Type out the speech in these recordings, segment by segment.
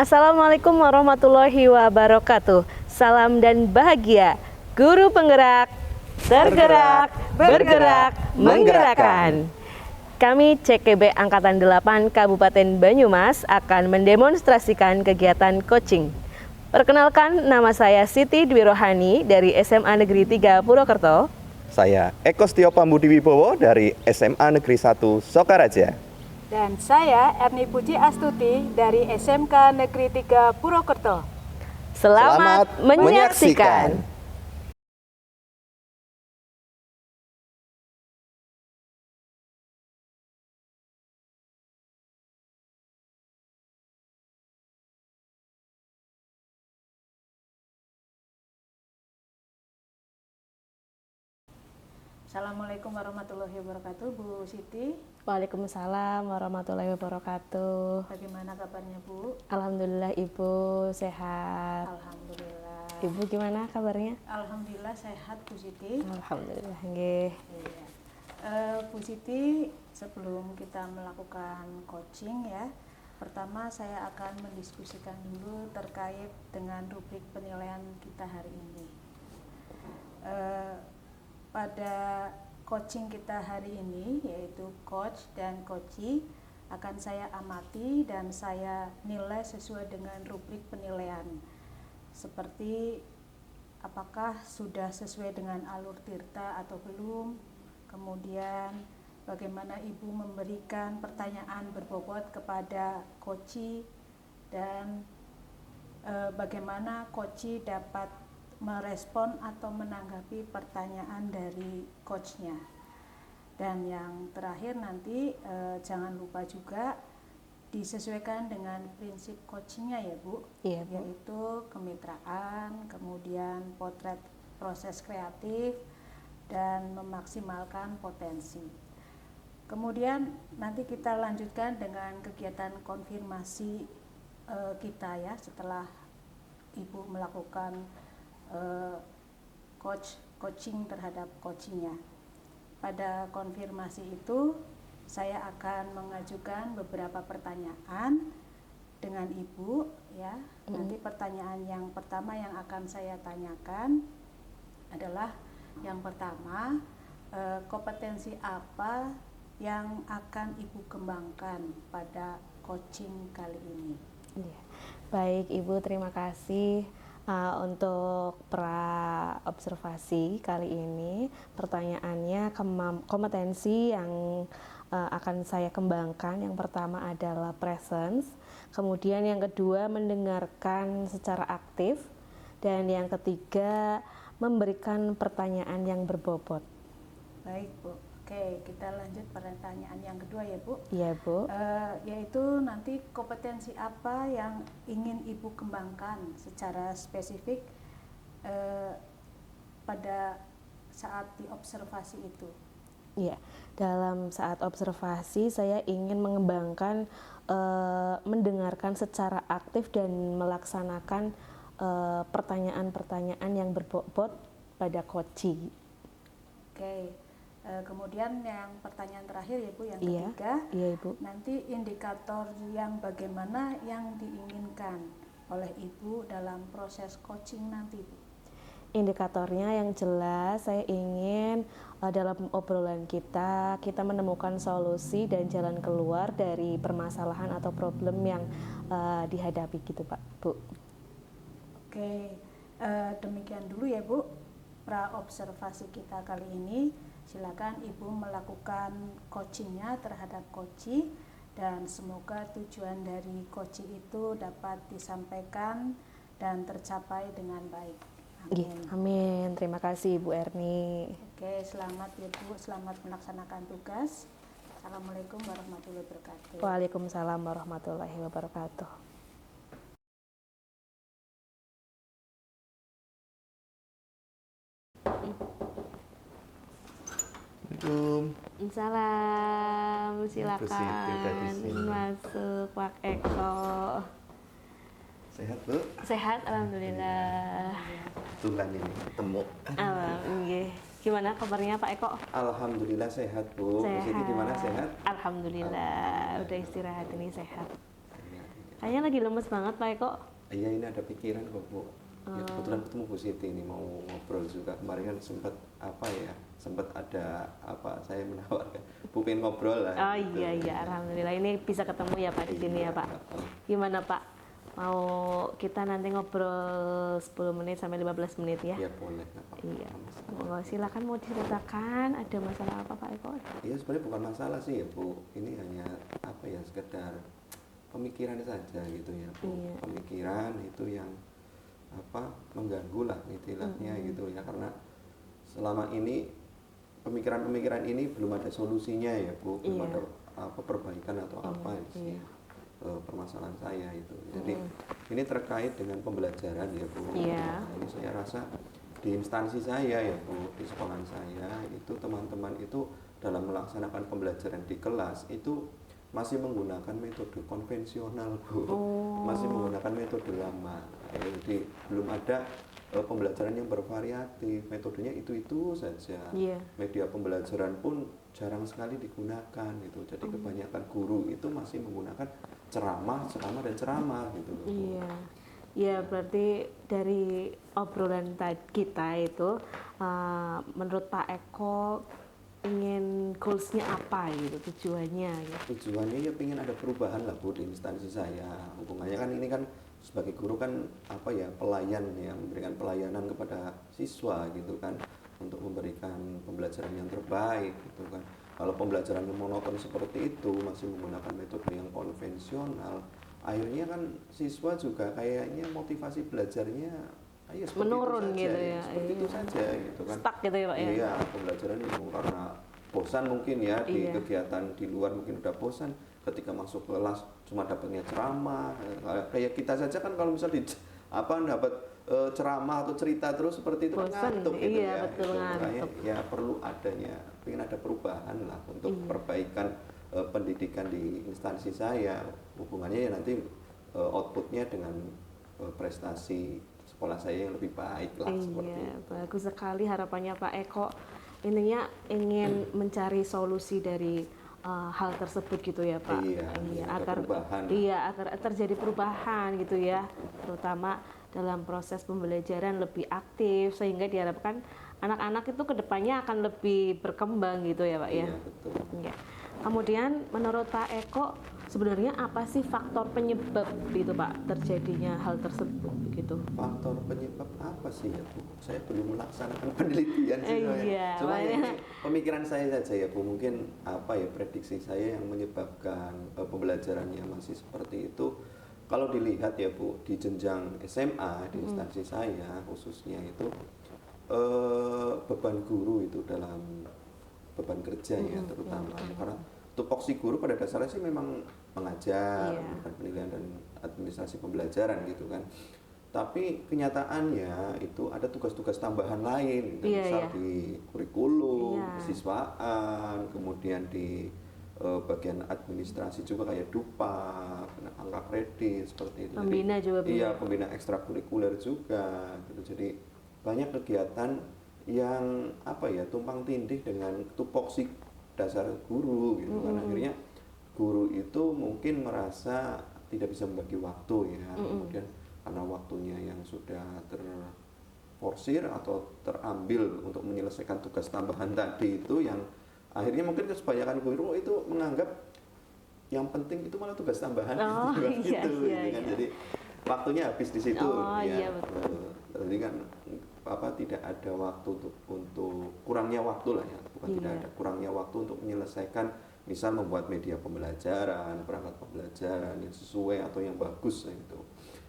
Assalamualaikum warahmatullahi wabarakatuh. Salam dan bahagia. Guru penggerak, tergerak, bergerak, menggerakkan. Kami CKB Angkatan 8 Kabupaten Banyumas akan mendemonstrasikan kegiatan coaching. Perkenalkan, nama saya Siti Dwi Rohani dari SMA Negeri 3 Purwokerto. Saya Eko Setio Pambudi Wibowo dari SMA Negeri 1 Sokaraja. Dan saya Erni Puji Astuti dari SMK Negeri 3 Purwokerto. Selamat menyaksikan. Assalamualaikum warahmatullahi wabarakatuh, Bu Siti. Waalaikumsalam warahmatullahi wabarakatuh. Bagaimana kabarnya, Bu? Alhamdulillah Ibu sehat. Alhamdulillah. Ibu gimana kabarnya? Alhamdulillah sehat, Bu Siti. Alhamdulillah nggih. Iya. Bu Siti, sebelum kita melakukan coaching ya, pertama saya akan mendiskusikan dulu terkait dengan rubrik penilaian kita hari ini. Pada coaching kita hari ini, yaitu coach dan coachee, akan saya amati dan saya nilai sesuai dengan rubrik penilaian, seperti apakah sudah sesuai dengan alur tirta atau belum, kemudian bagaimana Ibu memberikan pertanyaan berbobot kepada coachee, dan bagaimana coachee dapat merespon atau menanggapi pertanyaan dari coachnya. Dan yang terakhir nanti jangan lupa juga disesuaikan dengan prinsip coachingnya ya Bu, Iya, Bu. yaitu kemitraan, kemudian potret proses kreatif, dan memaksimalkan potensi. Kemudian nanti kita lanjutkan dengan kegiatan konfirmasi kita ya, setelah Ibu melakukan coaching terhadap coachingnya. Pada konfirmasi itu saya akan mengajukan beberapa pertanyaan dengan Ibu ya. Nanti pertanyaan yang pertama yang akan saya tanyakan adalah yang pertama, kompetensi apa yang akan Ibu kembangkan pada coaching kali ini? Iya. Baik Ibu, terima kasih. Untuk pra observasi kali ini, pertanyaannya kompetensi yang akan saya kembangkan. Yang pertama adalah presence, kemudian yang kedua mendengarkan secara aktif, dan yang ketiga memberikan pertanyaan yang berbobot. Baik Bu, oke, kita lanjut pertanyaan yang kedua ya Bu. Iya Bu. Yaitu nanti kompetensi apa yang ingin Ibu kembangkan secara spesifik pada saat diobservasi itu. Iya, dalam saat observasi saya ingin mengembangkan mendengarkan secara aktif dan melaksanakan pertanyaan-pertanyaan yang berbobot pada coachee. Oke. Kemudian yang pertanyaan terakhir ya Bu, yang ketiga, iya Ibu. nanti indikator yang bagaimana yang diinginkan oleh Ibu dalam proses coaching nanti Bu. Indikatornya yang jelas saya ingin dalam obrolan kita menemukan solusi dan jalan keluar dari permasalahan atau problem yang dihadapi gitu Pak Bu. Oke, demikian dulu ya Bu pra observasi kita kali ini. Silakan Ibu melakukan coachingnya terhadap coachee, dan semoga tujuan dari coachee itu dapat disampaikan dan tercapai dengan baik. Amin. Amin. Terima kasih Ibu Erni. Oke, selamat ya Bu, selamat melaksanakan tugas. Assalamualaikum warahmatullahi wabarakatuh. Waalaikumsalam warahmatullahi wabarakatuh. Salam, silakan masuk Pak Eko. Sehat Bu? Sehat, alhamdulillah. Tuhan ini ketemu. Alhamdulillah. Gimana kabarnya Pak Eko? Alhamdulillah sehat Bu. Sehat. Siti gimana, sehat? Alhamdulillah. Udah istirahat ini sehat. Kayaknya lagi lemes banget Pak Eko. Iya, ini ada pikiran kok Bu. Ya, kebetulan ketemu Bu Siti ini mau ngobrol juga. Kemarin kan sempat ada saya menawarkan Bu pengen ngobrol lah. Oh gitu. iya, alhamdulillah ini bisa ketemu ya Pak di sini ya Pak. Gimana Pak? Mau kita nanti ngobrol 10 menit sampai 15 menit ya? Iya boleh, nggak apa-apa. Iya. Monggo silakan mau diceritakan ada masalah apa Pak Eko? Iya sebenarnya bukan masalah sih ya Bu. Ini hanya sekedar pemikiran saja gitu ya Bu. Iya. Pemikiran itu yang mengganggu lah istilahnya gitu ya, karena selama ini pemikiran-pemikiran ini belum ada solusinya ya Bu, belum Iya. ada perbaikan atau apa sih Iya. permasalahan saya itu. Jadi ini terkait dengan pembelajaran ya Bu. Iya. Nah, ini saya rasa di instansi saya ya Bu, di sekolah saya itu teman-teman itu dalam melaksanakan pembelajaran di kelas itu masih menggunakan metode konvensional Bu, masih menggunakan metode lama. Jadi belum ada pembelajaran yang bervariatif, metodenya itu saja. Iya. Media pembelajaran pun jarang sekali digunakan gitu. Jadi kebanyakan guru itu masih menggunakan ceramah dan ceramah gitu loh. Iya. Ya berarti dari obrolan kita itu menurut Pak Eko ingin goalsnya apa gitu, tujuannya gitu. Tujuannya ya pengen ada perubahan lah Bu di instansi saya. Hubungannya kan ini kan sebagai guru kan pelayan yang memberikan pelayanan kepada siswa gitu kan, untuk memberikan pembelajaran yang terbaik gitu kan. Kalau pembelajaran yang monoton seperti itu masih menggunakan metode yang konvensional, akhirnya kan siswa juga kayaknya motivasi belajarnya seperti menurun itu saja, gitu ya. seperti itu saja gitu kan. Stuck gitu ya Pak ya. Iya, pembelajaran itu karena bosan mungkin ya di Iya. kegiatan di luar mungkin udah bosan, ketika masuk kelas cuma dapatnya ceramah. Kayak kita saja kan kalau misalnya dapat ceramah atau cerita terus seperti itu kan Bosan, ngantuk gitu iya, ya. betul, Gitu. Makanya ngantuk. ya perlu pengen ada perubahan lah untuk Iya. perbaikan pendidikan di instansi saya. Hubungannya ya nanti outputnya dengan prestasi sekolah saya yang lebih baik lah seperti Iya, itu. bagus sekali harapannya Pak Eko. Ininya ingin mencari solusi dari hal tersebut gitu ya Pak. Iya, ada agar perubahan. iya agar terjadi perubahan gitu ya, terutama dalam proses pembelajaran lebih aktif sehingga diharapkan anak-anak itu kedepannya akan lebih berkembang gitu ya Pak ya. Iya, betul. Iya. Kemudian menurut Pak Eko sebenarnya apa sih faktor penyebab gitu Pak terjadinya hal tersebut gitu? Faktor penyebab apa sih ya Bu? Saya belum melaksanakan penelitian sih. Iya, Cuma makanya- ini pemikiran saya saja ya Bu. Mungkin prediksi saya yang menyebabkan pembelajarannya masih seperti itu. Kalau dilihat ya Bu, di jenjang SMA di instansi saya khususnya itu beban guru itu dalam beban kerja ya terutama karena tupoksi guru pada dasarnya sih memang mengajar, Iya. memberikan penilaian dan administrasi pembelajaran gitu kan. Tapi kenyataannya itu ada tugas-tugas tambahan lain, Iya, misal iya. di kurikulum, Iya. kesiswaan, kemudian di bagian administrasi juga kayak dupa, angka kredit seperti itu. Pembina juga Iya, pembina ekstrakurikuler juga gitu. Jadi banyak kegiatan yang tumpang tindih dengan tupoksi dasar guru gitu kan. Akhirnya guru itu mungkin merasa tidak bisa membagi waktu ya. Kemudian karena waktunya yang sudah terforsir atau terambil untuk menyelesaikan tugas tambahan tadi itu, yang akhirnya mungkin kebanyakan guru itu menganggap yang penting itu malah tugas tambahan Oh, gitu, iya, gitu iya, kan. iya. Jadi waktunya habis di situ Oh, ya. iya, betul. Jadi kan tidak ada waktu untuk kurangnya waktu lah ya, bukan tidak Iya. ada kurangnya waktu untuk menyelesaikan misal membuat media pembelajaran, perangkat pembelajaran yang sesuai atau yang bagus gitu.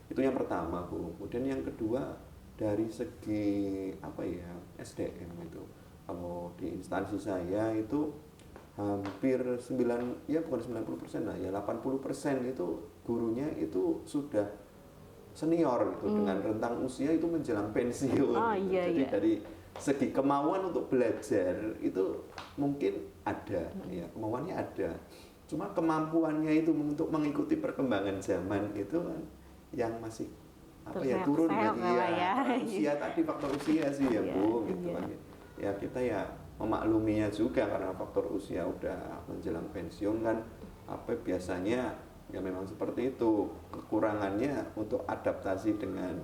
Itu yang pertama Bu. Kemudian yang kedua dari segi SDM itu. Kalau di instansi saya itu hampir 90% lah ya, 80% itu gurunya itu sudah senior gitu, dengan rentang usia itu menjelang pensiun. Oh, gitu. iya, Jadi iya. dari segi kemauan untuk belajar itu mungkin ada, ya kemauannya ada. Cuma kemampuannya itu untuk mengikuti perkembangan zaman itu kan yang masih turun Terseok-seok lagi lah ya. usia tadi, faktor usia sih ya Iya, Bu gitu iya. kan. Ya kita ya memakluminya juga karena faktor usia udah menjelang pensiun kan biasanya Ya memang seperti itu. Kekurangannya untuk adaptasi dengan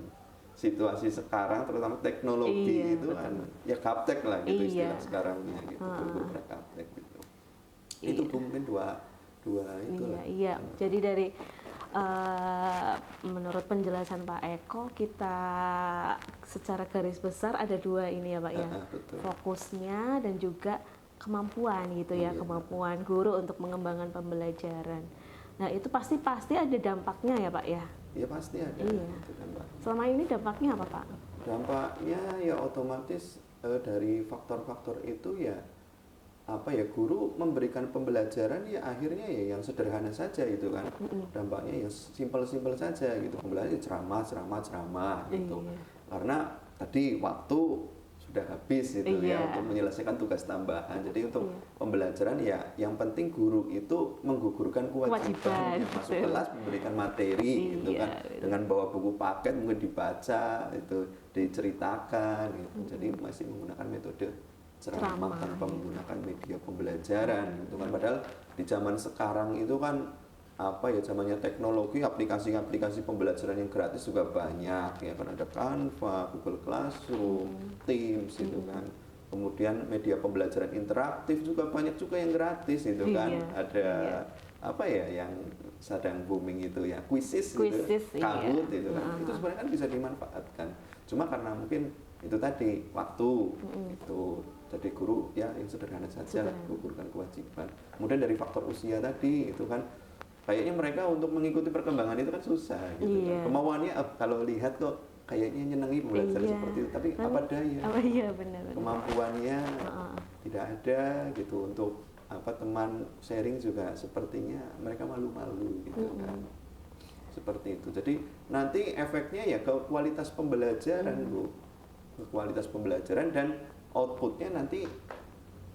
situasi sekarang, terutama teknologi Iya, itu betul. kan ya gaptek lah gitu Iya. istilah sekarangnya gitu. Guru gaptek gitu. Itu Iya. mungkin dua itu Iya, lah. iya. Jadi dari menurut penjelasan Pak Eko, kita secara garis besar ada dua ini ya Pak ya, Betul. fokusnya dan juga kemampuan gitu ya, Iya. kemampuan guru untuk mengembangkan pembelajaran. Nah itu pasti ada dampaknya ya Pak ya. Ya pasti ada. Iya. Gitu kan, Pak. Selama ini dampaknya apa Pak? Dampaknya ya otomatis dari faktor-faktor itu ya apa ya, guru memberikan pembelajaran ya akhirnya ya yang sederhana saja itu kan. Dampaknya ya simpel-simpel saja gitu. Pembelajaran ceramah gitu. Iya. Karena tadi waktu sudah habis itu Iya. ya untuk menyelesaikan tugas tambahan. Jadi untuk pembelajaran ya yang penting guru itu menggugurkan kewajiban ya, masuk betul. kelas memberikan materi gitu Iya, kan, betul. dengan bawa buku paket mungkin dibaca itu diceritakan gitu. Jadi masih menggunakan metode ceramah Ceramah, tanpa iya. menggunakan media pembelajaran gitu kan. Padahal di zaman sekarang itu kan apa ya, zamannya teknologi, aplikasi-aplikasi pembelajaran yang gratis juga banyak ya kan, ada Canva, Google Classroom, Teams itu kan. Kemudian media pembelajaran interaktif juga banyak juga yang gratis itu kan. Iya, Ada iya. apa ya yang sedang booming itu ya, Quizizz Quizizz, gitu, Kahoot iya. itu kan. Itu sebenarnya kan bisa dimanfaatkan. Cuma karena mungkin itu tadi waktu itu, jadi guru ya yang sederhana saja lah, gugurkan kewajiban. Kemudian dari faktor usia tadi itu kan kayaknya mereka untuk mengikuti perkembangan itu kan susah gitu Iya. kan. Kemauannya kalau lihat kok kayaknya nyenengi pembelajaran Iya. seperti itu, tapi Kan- apa daya Oh iya benar. kemampuannya tidak ada gitu. Untuk apa, teman sharing juga sepertinya mereka malu-malu gitu kan. Seperti itu. Jadi nanti efeknya ya ke kualitas pembelajaran Bu, ke kualitas pembelajaran dan outputnya nanti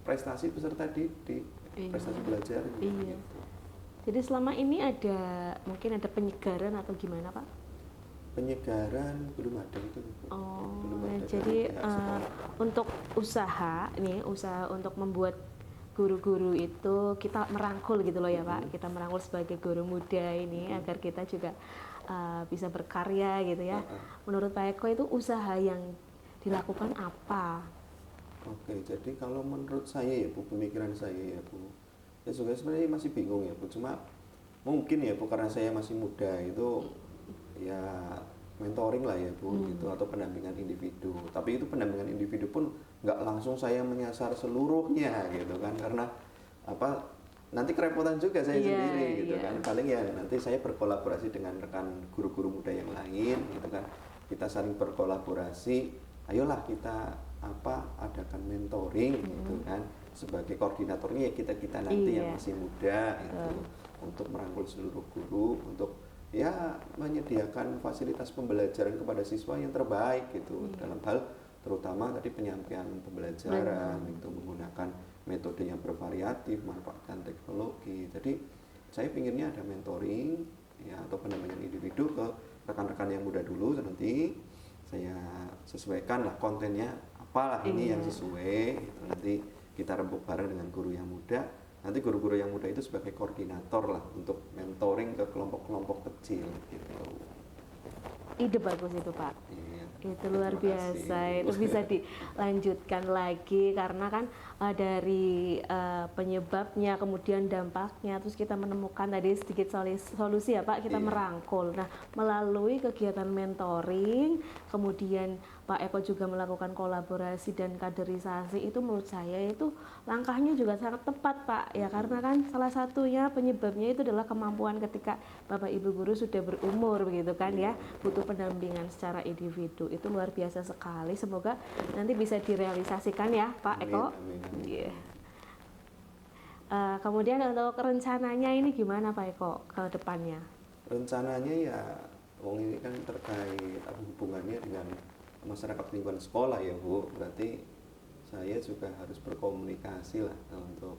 prestasi peserta didik, Iya. prestasi belajar Iya. gitu. Jadi selama ini mungkin ada penyegaran atau gimana Pak? Penyegaran belum ada itu Bu. Oh, Belum nah ada jadi dari pihak sekolah. untuk usaha untuk membuat guru-guru itu kita merangkul gitu loh ya Pak, kita merangkul sebagai guru muda ini agar kita juga bisa berkarya gitu ya. Menurut Pak Eko itu usaha yang dilakukan apa? Oke, jadi kalau menurut saya ya Bu, pemikiran saya ya Bu, ya juga sebenarnya masih bingung ya Bu. Cuma mungkin ya Bu, karena saya masih muda itu ya mentoring lah ya Bu gitu, atau pendampingan individu. Tapi itu pendampingan individu pun nggak langsung saya menyasar seluruhnya gitu kan, karena apa, nanti kerepotan juga saya Iya, sendiri gitu iya. kan. Paling ya nanti saya berkolaborasi dengan rekan guru-guru muda yang lain gitu kan, kita saling berkolaborasi, ayolah kita adakan mentoring gitu kan, sebagai koordinatornya ya kita nanti yang Iya. masih muda itu, untuk merangkul seluruh guru untuk ya menyediakan fasilitas pembelajaran kepada siswa yang terbaik gitu, dalam hal terutama tadi penyampaian pembelajaran itu menggunakan metode yang bervariatif, manfaatkan teknologi. Jadi saya pinginnya ada mentoring ya, atau pendampingan individu ke rekan-rekan yang muda dulu, nanti saya sesuaikan lah kontennya apalah ini yang sesuai gitu. Nanti kita rembuk bareng dengan guru yang muda, nanti guru-guru yang muda itu sebagai koordinator lah untuk mentoring ke kelompok-kelompok kecil gitu. Ide bagus itu Pak. Iya. Itu luar Terima kasih. biasa, itu bisa dilanjutkan lagi karena kan dari penyebabnya kemudian dampaknya, terus kita menemukan tadi sedikit solusi ya Pak, kita Iya. merangkul. Nah melalui kegiatan mentoring, kemudian Pak Eko juga melakukan kolaborasi dan kaderisasi, itu menurut saya itu langkahnya juga sangat tepat Pak ya, karena kan salah satunya penyebabnya itu adalah kemampuan ketika Bapak Ibu guru sudah berumur begitu kan ya, butuh pendampingan secara individu. Itu luar biasa sekali, semoga nanti bisa direalisasikan ya Pak Eko. Amin, amin. Iya. Kemudian untuk rencananya ini gimana Pak Eko ke depannya? Rencananya ya, wong ini kan terkait hubungannya dengan masyarakat lingkungan sekolah ya Bu, berarti saya juga harus berkomunikasi lah untuk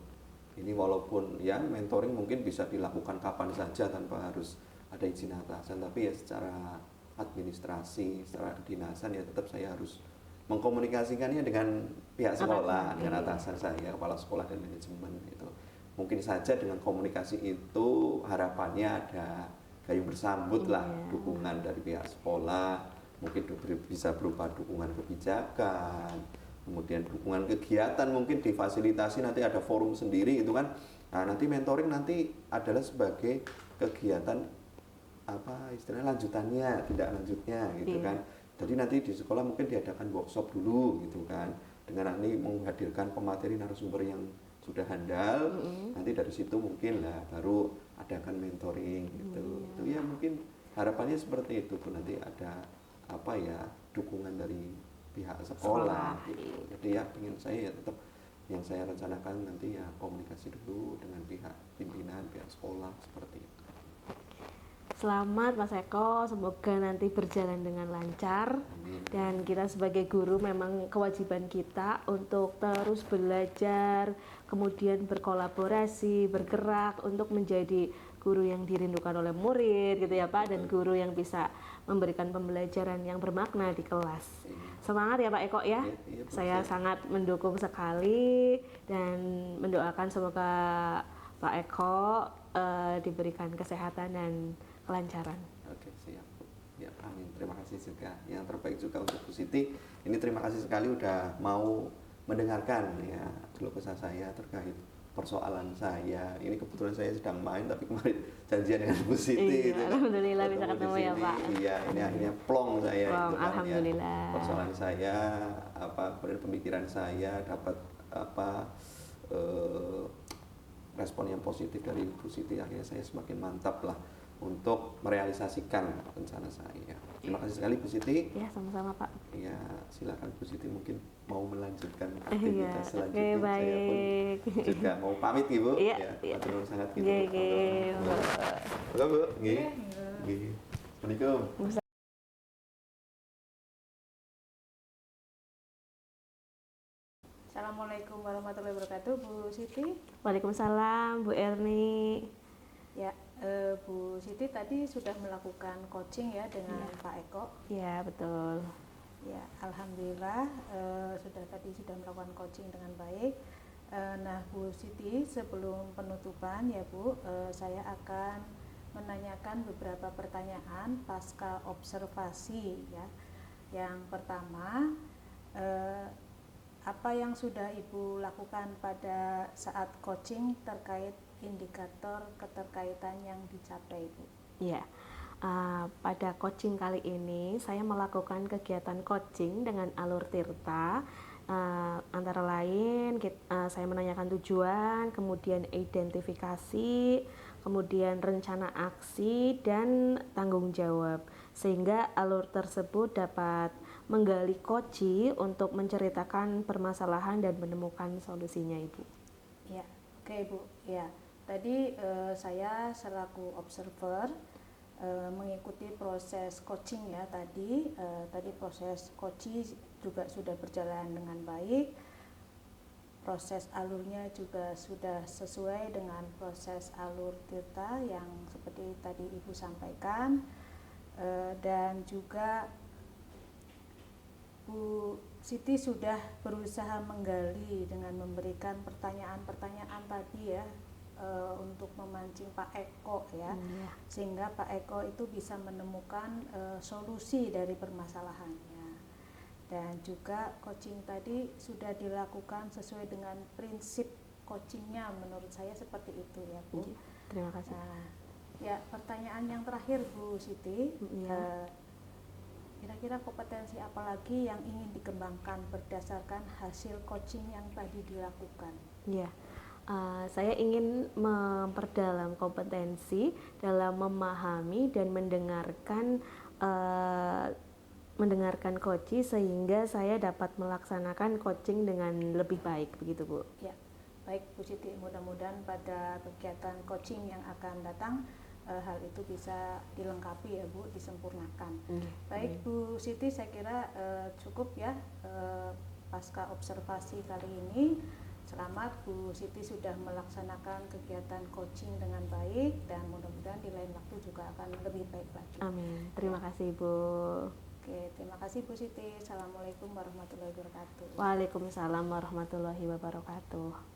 ini, walaupun ya mentoring mungkin bisa dilakukan kapan saja tanpa harus ada izin atasan, tapi ya secara administrasi, secara kedinasan ya tetap saya harus mengkomunikasikannya dengan pihak sekolah, dengan atasan saya, kepala sekolah dan manajemen gitu. mungkin saja dengan komunikasi itu harapannya ada gayung bersambut lah, dukungan dari pihak sekolah, mungkin bisa berupa dukungan kebijakan, kemudian dukungan kegiatan, mungkin difasilitasi nanti ada forum sendiri itu kan. Nah, nanti mentoring nanti adalah sebagai kegiatan apa istilahnya lanjutannya, tidak lanjutnya gitu kan. Jadi nanti di sekolah mungkin diadakan workshop dulu gitu kan, dengan nanti menghadirkan pemateri narasumber yang sudah handal. Nanti dari situ mungkin lah baru adakan mentoring gitu. Itu ya mungkin harapannya seperti itu tuh, nanti ada apa ya dukungan dari pihak sekolah gitu. Jadi ya ingin saya ya tetap yang saya rencanakan nanti ya komunikasi dulu dengan pihak pimpinan, pihak sekolah seperti itu. Selamat Mas Eko, semoga nanti berjalan dengan lancar. Amin. Dan kita sebagai guru memang kewajiban kita untuk terus belajar, kemudian berkolaborasi, bergerak untuk menjadi guru yang dirindukan oleh murid gitu ya Pak, dan guru yang bisa memberikan pembelajaran yang bermakna di kelas. Semangat ya Pak Eko ya. Iya, Saya sangat mendukung sekali dan mendoakan semoga Pak Eko diberikan kesehatan dan kelancaran. Oke, siap. Ya, amin. Terima kasih juga. Yang terbaik juga untuk Bu Siti. Ini terima kasih sekali udah mau mendengarkan ya keluh kesah saya terkait persoalan saya. Ini kebetulan saya sedang main tapi kemarin janjian dengan Bu Siti. Iya, alhamdulillah bisa ketemu ya Pak. Iya, ini akhirnya plong saya. Plong, itu kan, alhamdulillah. Ya. Persoalan saya, kemudian pemikiran saya dapat respon yang positif dari Bu Siti. Akhirnya saya semakin mantap lah untuk merealisasikan rencana saya. Terima kasih sekali Bu Siti. Ya, sama-sama Pak. Ya, silakan Bu Siti mungkin mau melanjutkan Iya, aktivitas selanjutnya. oke, baik. Saya pun juga mau pamit Ibu. Iya, Ya, iya. matur nuwun sangat gitu. Nggih, Halo Bu. Nggih. Nggih. Assalamualaikum. Assalamualaikum warahmatullahi wabarakatuh, Bu Siti. Waalaikumsalam Bu Erni. Ya, Bu Siti tadi sudah melakukan coaching ya dengan Pak Eko. Ya, betul. Ya, alhamdulillah sudah melakukan coaching dengan baik. Nah, Bu Siti, sebelum penutupan ya Bu, saya akan menanyakan beberapa pertanyaan pasca observasi ya. Yang pertama, apa yang sudah Ibu lakukan pada saat coaching terkait indikator keterkaitan yang dicapai, Bu? Ya, pada coaching kali ini saya melakukan kegiatan coaching dengan alur Tirta. Antara lain saya menanyakan tujuan, kemudian identifikasi, kemudian rencana aksi dan tanggung jawab, sehingga alur tersebut dapat menggali koci untuk menceritakan permasalahan dan menemukan solusinya, Ibu. Ya, oke Bu. Ya, tadi saya selaku observer mengikuti proses coaching ya tadi. Tadi proses coaching juga sudah berjalan dengan baik. Proses alurnya juga sudah sesuai dengan proses alur Tirta yang seperti tadi Ibu sampaikan. Dan juga Bu Siti sudah berusaha menggali dengan memberikan pertanyaan-pertanyaan tadi ya, untuk memancing Pak Eko ya, sehingga Pak Eko itu bisa menemukan solusi dari permasalahannya. Dan juga coaching tadi sudah dilakukan sesuai dengan prinsip coachingnya, menurut saya seperti itu ya Bu. Terima kasih. Nah, ya pertanyaan yang terakhir Bu Siti, kira-kira kompetensi apa lagi yang ingin dikembangkan berdasarkan hasil coaching yang tadi dilakukan? Ya, saya ingin memperdalam kompetensi dalam memahami dan mendengarkan coaching sehingga saya dapat melaksanakan coaching dengan lebih baik, begitu Bu. Ya, baik Bu Siti, mudah-mudahan pada kegiatan coaching yang akan datang hal itu bisa dilengkapi ya Bu, disempurnakan. Baik Bu Siti, saya kira cukup ya pasca observasi kali ini. Selamat, Bu Siti sudah melaksanakan kegiatan coaching dengan baik dan mudah-mudahan di lain waktu juga akan lebih baik lagi. Amin. Terima kasih Bu. Oke, terima kasih Bu Siti. Assalamualaikum warahmatullahi wabarakatuh. Waalaikumsalam warahmatullahi wabarakatuh.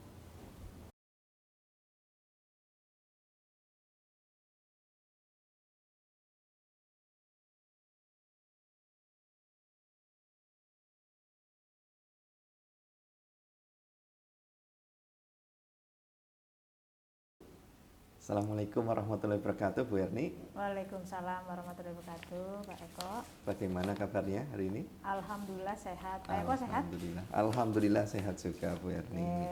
Assalamualaikum warahmatullahi wabarakatuh, Bu Erni. Waalaikumsalam warahmatullahi wabarakatuh, Pak Eko. Bagaimana kabarnya hari ini? Alhamdulillah sehat. Pak Eko sehat? Alhamdulillah. Alhamdulillah sehat juga, Bu Erni.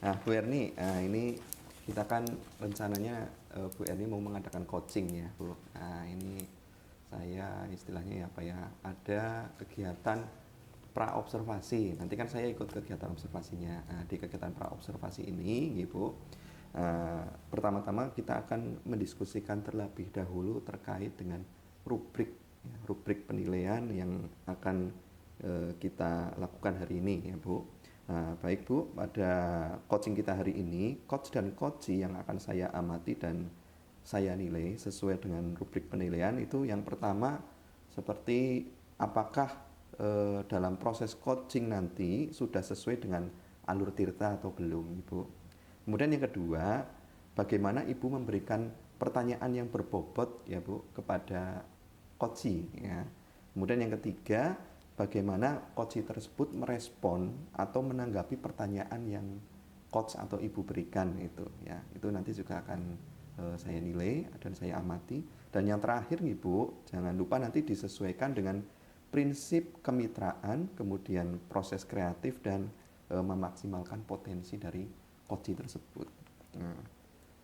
Nah, Bu Erni, ini kita kan rencananya Bu Erni mau mengadakan coaching ya, Bu. Nah, ini saya istilahnya apa ya, ada kegiatan pra-observasi. Nanti kan saya ikut kegiatan observasinya. Nah, di kegiatan pra-observasi ini, Bu, pertama-tama kita akan mendiskusikan terlebih dahulu terkait dengan rubrik, ya, rubrik penilaian yang akan kita lakukan hari ini, ya Bu. Baik Bu, pada coaching kita hari ini, coach dan coachee yang akan saya amati dan saya nilai sesuai dengan rubrik penilaian itu yang pertama seperti apakah dalam proses coaching nanti sudah sesuai dengan alur tirta atau belum, Ibu. Kemudian yang kedua, bagaimana Ibu memberikan pertanyaan yang berbobot ya Bu kepada coachee ya. Kemudian yang ketiga, bagaimana coachee tersebut merespon atau menanggapi pertanyaan yang coach atau Ibu berikan itu ya. Itu nanti juga akan saya nilai dan saya amati. Dan yang terakhir Ibu, jangan lupa nanti disesuaikan dengan prinsip kemitraan, kemudian proses kreatif dan memaksimalkan potensi dari coachee tersebut.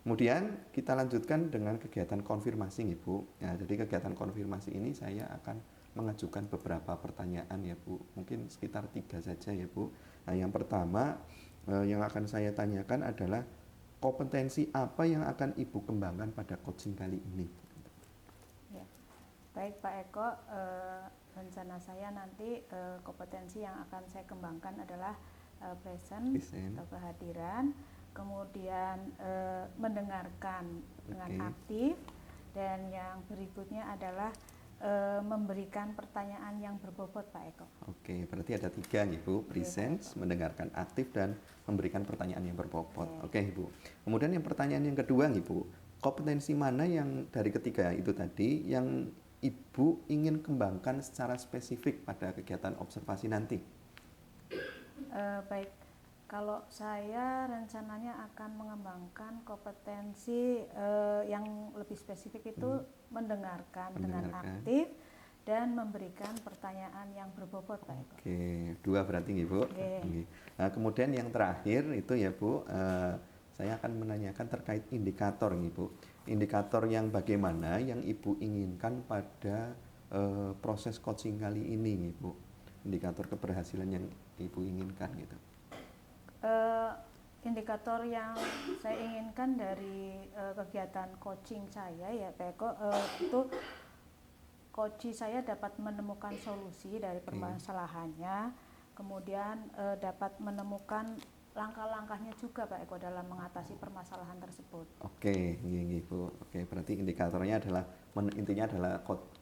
Kemudian kita lanjutkan dengan kegiatan konfirmasi Ibu. Ya, jadi kegiatan konfirmasi ini saya akan mengajukan beberapa pertanyaan ya Bu. Mungkin sekitar 3 saja ya Bu. Nah, yang pertama yang akan saya tanyakan adalah kompetensi apa yang akan Ibu kembangkan pada coaching kali ini? Ya. Baik Pak Eko, rencana saya nanti kompetensi yang akan saya kembangkan adalah present atau kehadiran, kemudian mendengarkan dengan aktif, dan yang berikutnya adalah memberikan pertanyaan yang berbobot Pak Eko. Oke, berarti ada 3 nih Bu, presence, mendengarkan aktif, dan memberikan pertanyaan yang berbobot. Oke Ibu. Kemudian yang pertanyaan yang kedua nih Bu, kompetensi mana yang dari ketiga itu tadi yang Ibu ingin kembangkan secara spesifik pada kegiatan observasi nanti? Baik, kalau saya rencananya akan mengembangkan kompetensi yang lebih spesifik itu mendengarkan dengan aktif dan memberikan pertanyaan yang berbobot Pak Eko. Oke, 2 berarti nih Bu. Nah, kemudian yang terakhir itu ya Bu, saya akan menanyakan terkait indikator nih Bu. Indikator yang bagaimana yang Ibu inginkan pada proses coaching kali ini nih Bu. Indikator keberhasilan yang Ibu inginkan gitu. Indikator yang saya inginkan dari kegiatan coaching saya ya Pak Eko, itu coachee saya dapat menemukan solusi dari permasalahannya, kemudian dapat menemukan langkah-langkahnya juga Pak Eko dalam mengatasi permasalahan tersebut. Oke, iya Bu. Oke, berarti indikatornya adalah intinya adalah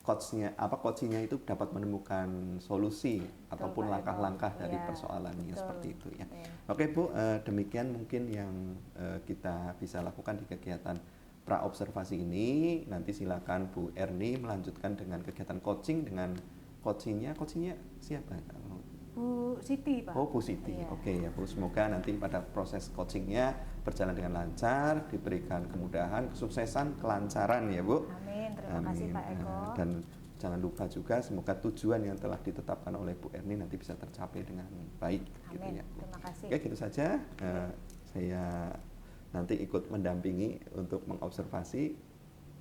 coachnya itu dapat menemukan solusi ataupun langkah-langkah dari persoalannya seperti itu ya. Oke Bu, demikian mungkin yang kita bisa lakukan di kegiatan pra-observasi ini. Nanti silakan Bu Erni melanjutkan dengan kegiatan coaching dengan coachingnya siapa? Bu Siti Pak. Oh Bu Siti, oke ya Bu. Semoga nanti pada proses coachingnya berjalan dengan lancar, diberikan kemudahan, kesuksesan, kelancaran ya Bu. Amin, terima kasih Pak Eko. Dan jangan lupa juga semoga tujuan yang telah ditetapkan oleh Bu Erni nanti bisa tercapai dengan baik. Amin, gitu ya. terima kasih. Oke gitu saja, saya nanti ikut mendampingi untuk mengobservasi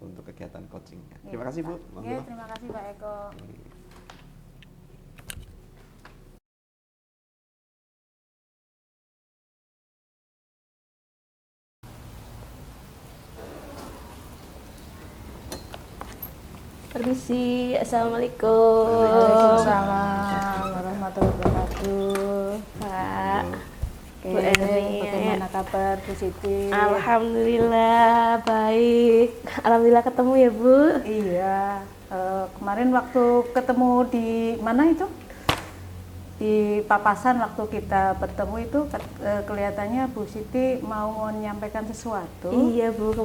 untuk kegiatan coachingnya. Terima kasih Bu. Ya, terima kasih Pak Eko. Permisi, Assalamualaikum. Waalaikumsalam warahmatullahi wabarakatuh. Pak, Oke, Bu Erni. bagaimana kabar Bu Siti? Alhamdulillah baik. Alhamdulillah ketemu ya Bu. Iya, kemarin waktu ketemu di mana itu? Di papasan waktu kita bertemu itu kelihatannya Bu Siti mau menyampaikan sesuatu. Iya Bu,